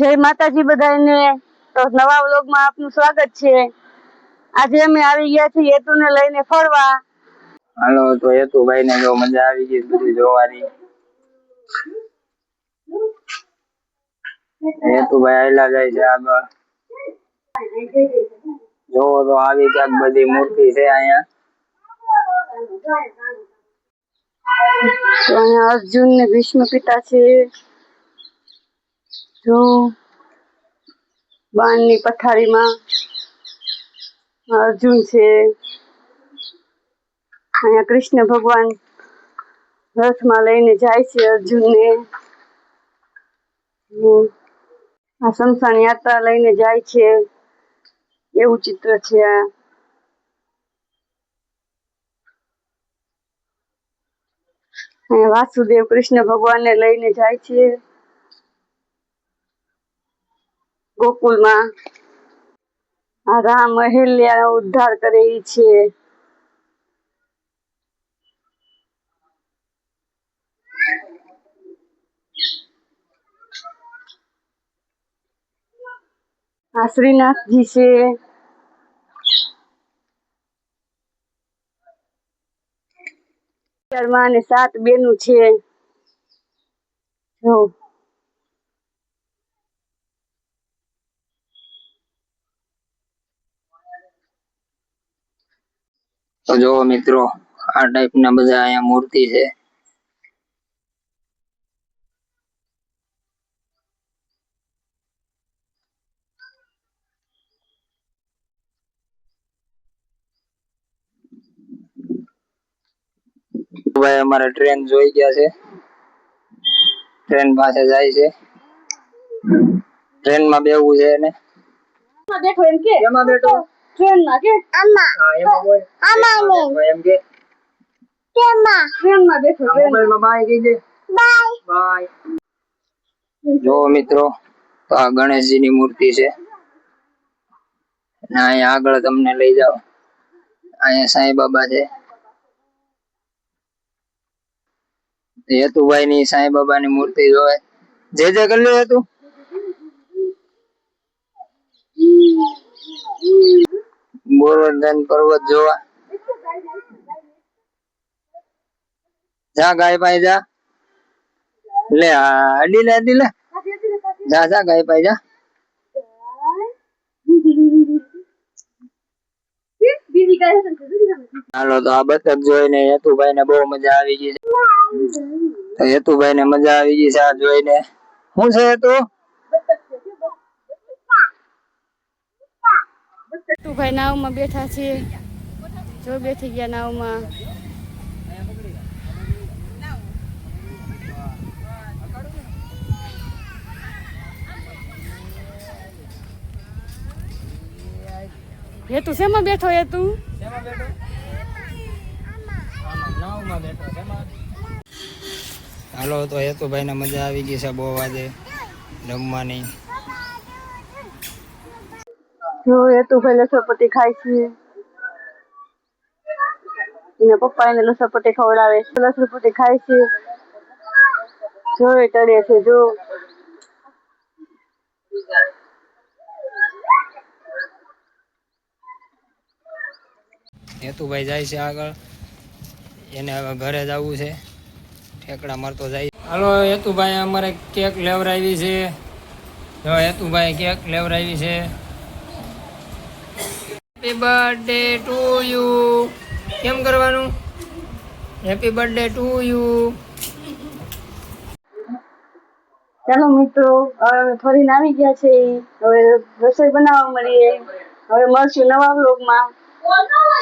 જય માતાજી બધાને। તો નવા વ્લોગમાં આપનું સ્વાગત છે। આજે અમે આવી ગયા છીએ હેતુને લઈને ફરવા। હાલો તો હેતુભાઈ ને જો મજા આવી ગઈ બધું જોવાની। હેતુભાઈ આયલા જાય છે આગળ। જોવો તો આવી ક્યાંક બધી મૂર્તિ છે અહીંયા। તો અહીંયા અર્જુન ને ભીષ્મ પિતા છે। જો બાણની પથારીમાં અર્જુન છે। અહીંયા કૃષ્ણ ભગવાન રથમાં લઈને જાય છે અર્જુનને। આ શમશાન યાત્રા લઈને જાય છે એવું ચિત્ર છે આ। અહીંયા વાસુદેવ કૃષ્ણ ભગવાનને લઈને જાય છે ગોકુળમાં। આ રામ અહિલ્યાનો ઉદ્ધાર કરે ઈ છે। આ શ્રીનાથજી છે। માં ને 7 બેનું છે। જો તો જો મિત્રો આ ટાઈપ ના બધા અહીંયા મૂર્તિ છે। ભાઈ અમારે ટ્રેન જોઈ ગયા છે। ટ્રેન પાસે જાય છે। ટ્રેન માં બેવું છે ને દેખો એમ કે એમાં બેઠો ટ્રેન માં કે આમાં હા એમાં બોલ આમાં એમ કે ટ્રેન માં બેઠો મોબાઈલ માં બાય કહી દે બાય। જો મિત્રો તો આ ગણેશજી ની મૂર્તિ છે અને અહીંયા આગળ તમને લઈ જાઓ। અહીંયા સાંઈ બાબા છે। હેતુભાઈ ની સાંઈ બાબા ની મૂર્તિ જોવે જે કરી લે હેતુ ગોવર્ધન પર્વત જોવા જા ગાય પાઈ જા લે અડી લે જા જા ગાય પાઈ જા। હાલો તો આ બતક જોઈને હેતુભાઈ ને બહુ મજા આવી ગઈ છે। તો હેતુભાઈ ને મજા આવી ગઈ છે આ જોઈને। શું છે હેતુ ભાઈ નાવમાં બેઠા છે જો બેઠી ગયા નાવમાં। હેતુ શેમાં બેઠો હેતુ નાવમાં બેઠો હાલો તો હેતુભાઈ ને મજા આવી ગઈ છે બહુ આજે રમવાની। જો હેતુભાઈ લસરપટ્ટી ખાય છે એના પપ્પા એને લસરપટ્ટી ખવડાવે લસરપટ્ટી ખાય છે જો એ ટળે છે જો હેતુભાઈ જાય છે આગળ એને હવે ઘરે જવું છે ઠેકડા મારતો જાય। હાલો હેતુભાઈ અમારે કેક લેવરાવી છે જો હેતુભાઈ કેક લેવરાવી છે। હેપી બર્થડે ટુ યુ કેમ કરવાનું હેપી બર્થડે ટુ યુ। ચાલો મિત્રો હવે અમે ફરીને આવી ગયા છે હવે રસોઈ બનાવવા મળીએ। હવે મળશું નવા વ્લોગમાં।